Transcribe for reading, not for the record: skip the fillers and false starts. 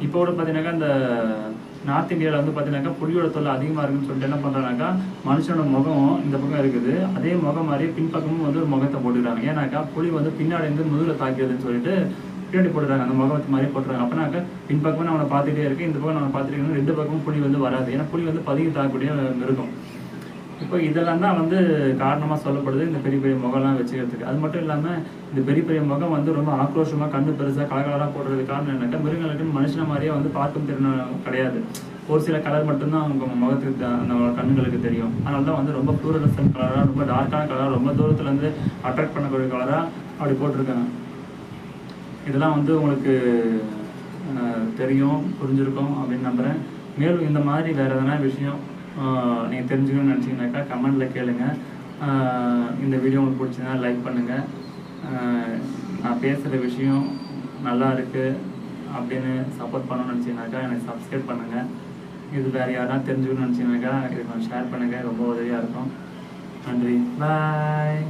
இப்போ கூட பார்த்தீங்கன்னாக்கா இந்த நார்த் இந்தியாவில் வந்து பார்த்தீங்கன்னாக்கா புலியோட தொல்லை அதிகமாக இருக்குன்னு சொல்லிட்டு என்ன பண்ணுறாங்கனாக்கா மனுஷனோட முகம் இந்த பக்கம் இருக்குது, அதே முகம் மாதிரி பின்பக்கமும் வந்து ஒரு முகத்தை போட்டுக்கிறாங்க. ஏன்னாக்கா புலி வந்து பின்னாடி இருந்து முதுகில் தாக்கிறதுன்னு சொல்லிட்டு பின்னாடி போட்டுறாங்க, அந்த முகத்து மாதிரி போட்டுறாங்க. அப்படின்னாக்கா பின்பக்கமும் நம்மளை பார்த்துட்டே இருக்கு, இந்த பக்கம் நம்ம பார்த்துட்டே இருக்கணும், ரெண்டு பக்கமும் புலி வந்து வராது. ஏன்னா புலி வந்து பதுங்கி தாக்கக்கூடிய மிருகம். இப்போ இதெல்லாம் தான் வந்து காரணமாக சொல்லப்படுது இந்த பெரிய பெரிய முகம்லாம் வச்சுக்கிறதுக்கு. அது மட்டும் இல்லாமல் இந்த பெரிய பெரிய முகம் வந்து ரொம்ப ஆக்ரோஷமாக கண்ணு பெருசாக கலகலராக போடுறதுக்கு காரணம் என்னென்னா மிருகங்களுக்கு மனுஷன மாதிரியே வந்து பார்க்கும் திறன் கிடையாது. ஒரு சில கலர் மட்டும்தான் அவங்க முகத்துக்கு அந்த கண்ணுங்களுக்கு தெரியும். அதனால தான் வந்து ரொம்ப ஃப்ளூரசன்ட் கலராக, ரொம்ப டார்க்கான கலராக, ரொம்ப தூரத்துலேருந்து அட்ராக்ட் பண்ணக்கூடிய கலராக அப்படி போட்டிருக்காங்க. இதெல்லாம் வந்து உங்களுக்கு தெரியும், புரிஞ்சிருக்கும் அப்படின்னு நம்புகிறேன். மேலும் இந்த மாதிரி வேறு எதனா விஷயம் நீங்கள் தெரிஞ்சுக்கணும்னு நினச்சிங்கனாக்கா கமெண்டில் கேளுங்க. இந்த வீடியோ உங்களுக்கு பிடிச்சிங்கன்னா லைக் பண்ணுங்கள். நான் பேசுகிற விஷயம் நல்லா இருக்குது அப்படின்னு சப்போர்ட் பண்ணணும்னு நினச்சிங்கனாக்கா எனக்கு சப்ஸ்கிரைப் பண்ணுங்கள். இது வேறு யாராவது தெரிஞ்சுக்கணும்னு நினச்சிங்கனாக்கா இது கொஞ்சம் ஷேர் பண்ணுங்கள், ரொம்ப உதவியாக இருக்கும். நன்றி, பாய்.